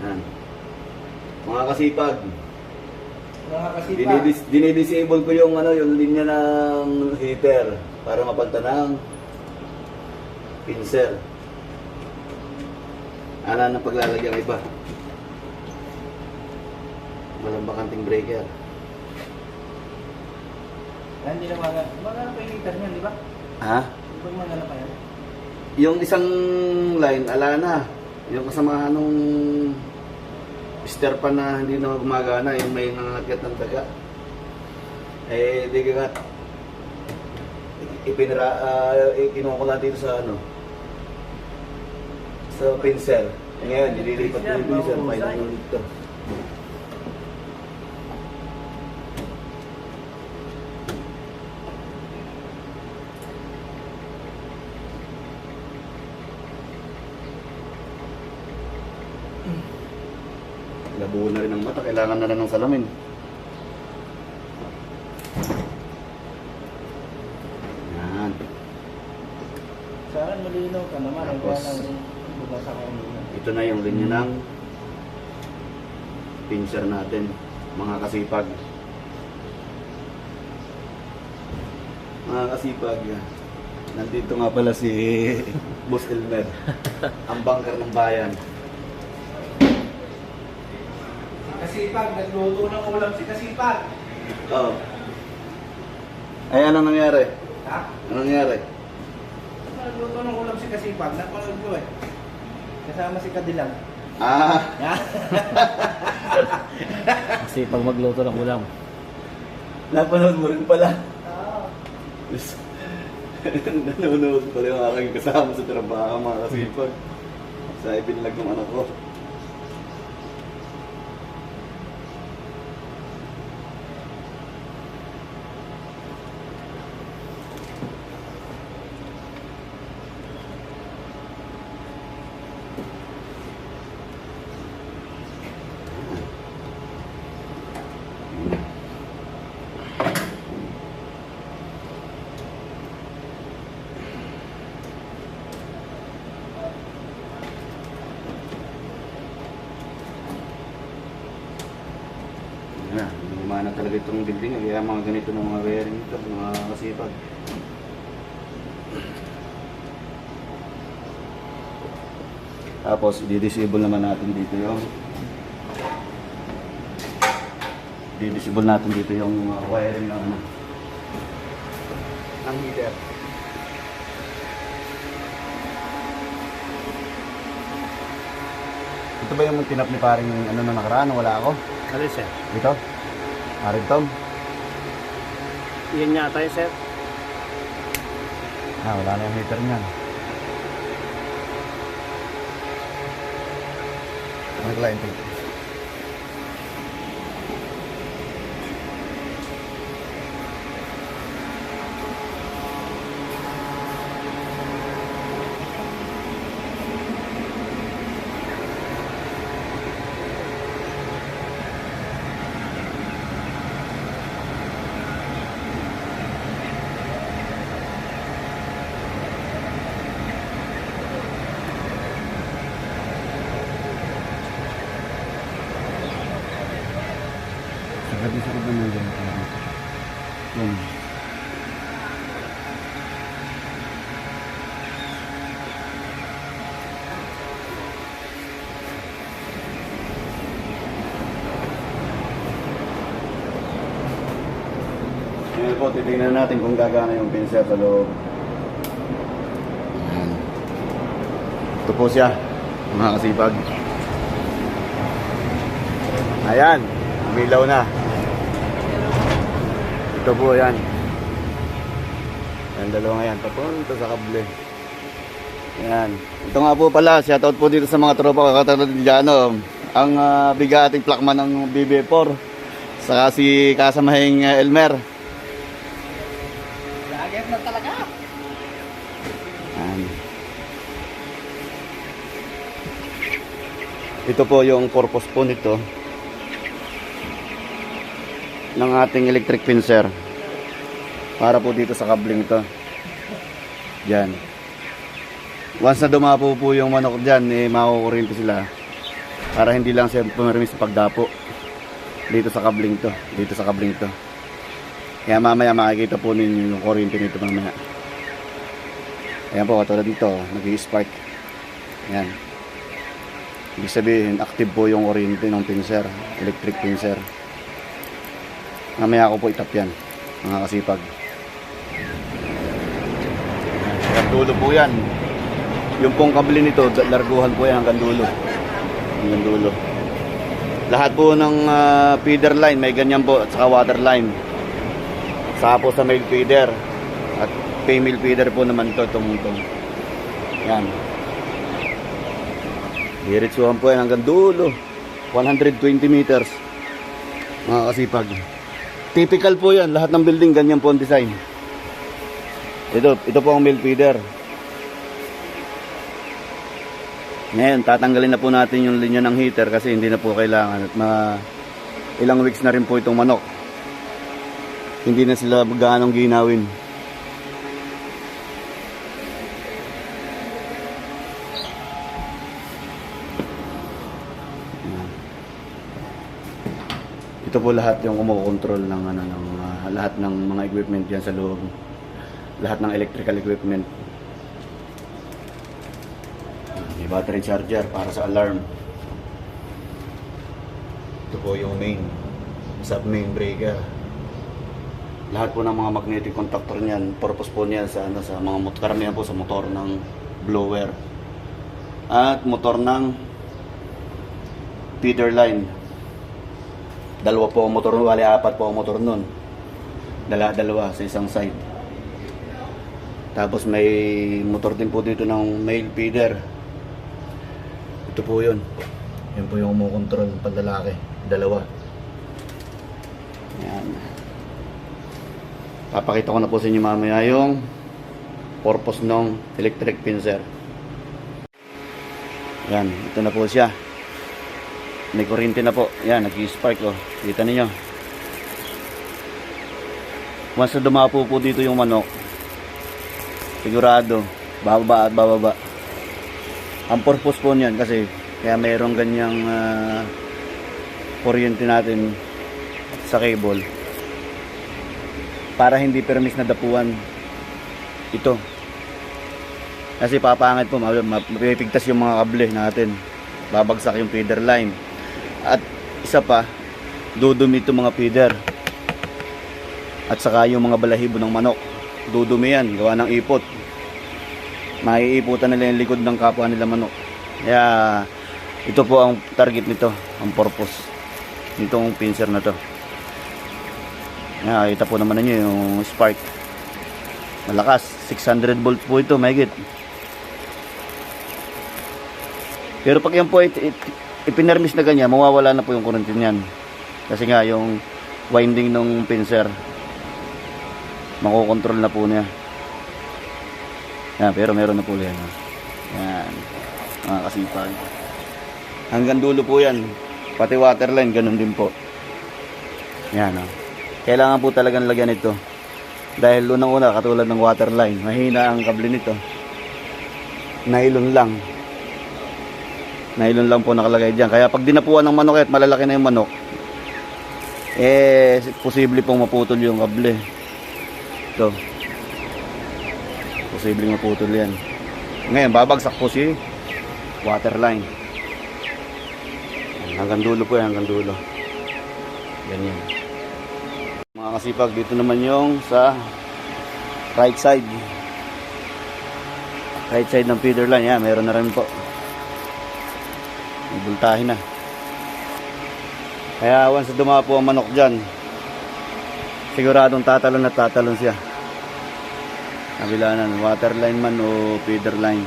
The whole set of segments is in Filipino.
Yan. Mga kasipag, Mga kasipag. dinidisable ko yung yung linya ng heater para mapagta ng pincer. Ala na paglalagyan iba. Walang bakanting breaker. Hindi na magana pa yung heater niyan, di ba? Ha? Di ba magana pa yan? Yung isang line, ala na. Yung kasamahan nung stir pa na hindi na gumagana, yung may nangakyat ng taga. Eh, di ka kinuha ko lang dito sa sa pincer. Ngayon, nililipat ko yung pincer, may nangulit to. Labo na rin ang mata, kailangan na rin ng salamin. Yan. Saan malinaw ka naman? Ang Tapos, kaya lang bukas ako nila. ito na yung linya ng pincer natin, mga kasipag. Mga kasipag, nandito nga pala si Boss Elmer, ang bangker ng bayan. Kasipag, nagluto ng ulam si Kasipag. Oo. Ay, anong nangyari? Ha? Anong nangyari? Nagluto ng ulam si Kasipag. Napanood ko eh. Kasama si Kadilang. Ah, Kasi pag magluto ng ulam. napanood mo rin pala. Oo. Nanonood pala yung aking kasama sa trabaho, mga kasipag. Sa ibinlag ng anak ko. Na, lumana talaga itong building, kaya mga ganito ng mga wiring ito, mga kasipag. Tapos, i-disable naman natin dito yung wiring ng ng heater. Ito ba yung tinap ni paring na nakaraan? Wala ako. Ano sir? Ito? Tom? Yan yata yun sir. Wala na yung heater niyan. Ano client ito? Sagad sa kubang ng ganito. Yan. Ngayon po, titignan natin kung gagana yung pincer sa loob. Ayan. Ito po siya, mga kasipag. Ayan, umilaw na. Ito po yan. Ayan, dalawa nga yan. Papunta sa kable. Ayan. Ito nga po pala, shoutout po dito sa mga tropa kakatulad dyan. Ang bigating plakman ng BB4. Saka si kasamahing Elmer. Laget na talaga. Ayan. Ito po yung purpose po nito ng ating electric pincer para po dito sa kabling ito. Diyan. Once na dumapo po yung manok dyan, makukuryente sila. Para hindi lang siya pumirmis sa pagdapo. Dito sa kabling to. Dito sa kabling to. Kaya mamaya makikita po ninyo yung kuryente nito mamaya. Ayan po, katulad dito, nag-i-spark. Ayan. Ibig sabihin, active po yung kuryente ng pincer. Electric pincer. Mamaya ako po itap yan, mga kasipag. Hanggang dulo po yan. Yung pong kable nito, larguhan po yan hanggang dulo. Hanggang dulo. Lahat po ng feeder line, may ganyan po, at saka water line. Saka po sa male feeder. At female feeder po naman to, tumutong. Yan. Diretsuhan po yan hanggang dulo. 120 meters. Mga kasipag. Typical po yan, lahat ng building ganyan po ang design. Ito po ang male feeder. Ngayon, tatanggalin na po natin yung linya ng heater kasi hindi na po kailangan at ilang weeks na rin po itong manok. Hindi na sila gaanong ginawin. Ito po lahat yung kumokontrol ng lahat ng mga equipment diyan sa loob. Lahat ng electrical equipment. May battery charger para sa alarm. Ito po yung main sub main breaker. Lahat po ng mga magnetic contactor niyan, purpose po niyan sa sa mga karamihan po sa motor ng blower at motor ng feeder line. Dalawa po ang motor, wali apat po ang motor nun. Dalawa sa isang side. Tapos may motor din po dito ng male feeder. Ito po yun. Yan po yung kumokontrol ng panlalaki. Dalawa. Yan. Papakita ko na po sa inyo mamaya yung purpose ng electric pincer. Yan. Ito na po siya. May kuryente na po. Yan. Nag-spark oh. Kita ninyo. Once na dumapo po dito yung manok, sigurado bababa at bababa. Ang purpose po niyan kasi kaya mayroong ganyang kuryente natin sa cable para hindi permis na dapuan ito. Kasi papangit po, mapipigtas yung mga kable natin. Babagsak yung feeder line. At isa pa, dudumi itong mga feeder. At saka yung mga balahibo ng manok. Dudumi yan, gawa ng ipot. Maiiputan nila yung likod ng kapwa nila manok. Kaya ito po ang target nito, ang purpose nitong pincer na to. Kaya kita po naman ninyo yung spark. Malakas, 600 volts po ito, mahigit. Pero pag yan po ipinermis na ganyan, mawawala na po yung kurente niyan. Kasi nga yung winding ng pincer makokontrol na po niya. Yan, pero meron na po yan. Yan, mga kasipag. Hanggang dulo po yan. Pati waterline, ganun din po. Yan, oh. Kailangan po talagang lagyan ito. Dahil unang-una, katulad ng waterline, mahina ang kable nito. Nylon lang. Nylon lang po nakalagay dyan. Kaya pag dinapuan ng manok at malalaki na yung manok, posible pong maputol yung kable. Ito. Posible maputol yan. Ngayon, babagsak po si waterline. Hanggang dulo po yan, hanggang dulo. Ganyan. Mga kasipag, dito naman yung sa right side. Right side ng feeder line. Yan, meron na rin po. May bultahe na. Kaya once dumapo ang manok dyan, siguradong tatalon at tatalon siya. Kabilanan, waterline man o feeder line.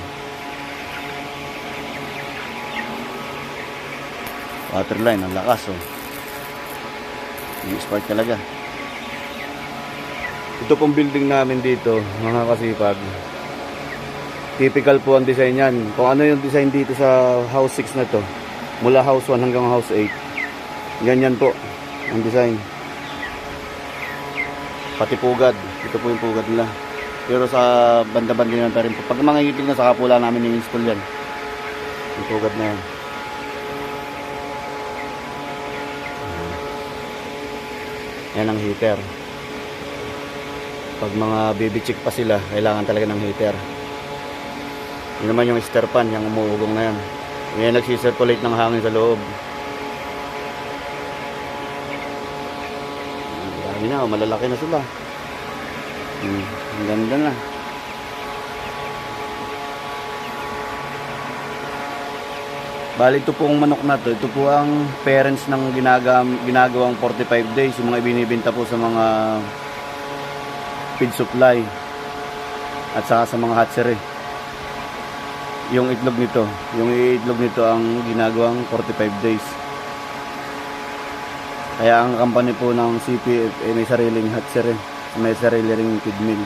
Waterline, ang lakas oh. Yung spark talaga. Ito pong building namin dito, mga kasipag. Typical po ang design yan. Kung ano yung design dito sa house 6 na to, mula house 1 hanggang house 8, ganyan po ang design. Pati pugad, ito po yung pugad nila. Pero sa banda-banda na rin po. Pag mga ngitil na, saka po lang namin i-install yan. Yung pugad na yan. Yan ang heater. Pag mga baby chick pa sila, kailangan talaga ng heater. Yun naman yung stir pan, yung umuugong na yan. Yan nagsisirculate ng hangin sa loob. Dami na, malalaki na sila. Ang ganda na. Bali, ito pong manok na to, ito po ang parents ng ginagawang 45 days, yung mga ibinibenta po sa mga feed supply at saka sa mga hatchery. Yung itlog nito ang ginagawang 45 days. Kaya ang company po ng CPF may sariling hatchery, may sariling feed mill.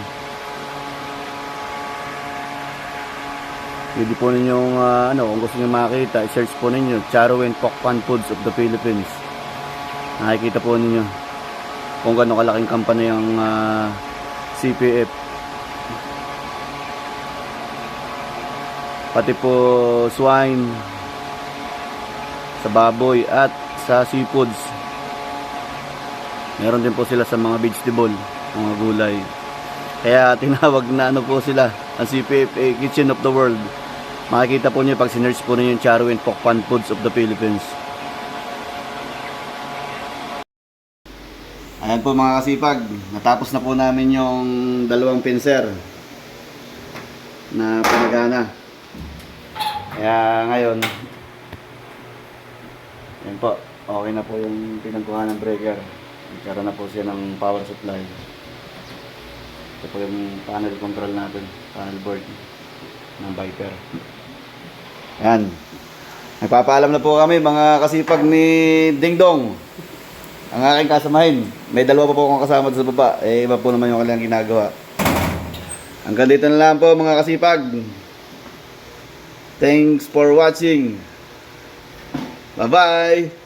Pwede po ninyong kung gusto niyo makita, i-search po ninyo Charoen Pork Pan Foods of the Philippines. Nakikita po ninyo kung gaano kalaking company ang CPF. Pati po swine, sa baboy at sa seafoods. Meron din po sila sa mga vegetable, mga gulay. Kaya tinawag na po sila, ang CPF Kitchen of the World. Makikita po niyo pag sinearch po niyo yung Charoen Pork Pan Foods of the Philippines. Ayan po mga kasipag, natapos na po namin yung dalawang pincer na pinagana. Kaya ngayon, yan po, okay na po yung pinagkuha ng breaker. Nagkaroon na po siya ng power supply. Ito po yung panel control natin, panel board ng Viper. Ayan. Nagpapaalam na po kami mga kasipag ni Ding Dong. Ang aking kasamahin. May dalawa pa po akong kasama sa baba. Iba po naman yung kanilang ginagawa. Hanggang dito na lang po mga kasipag. Thanks for watching. Bye-bye!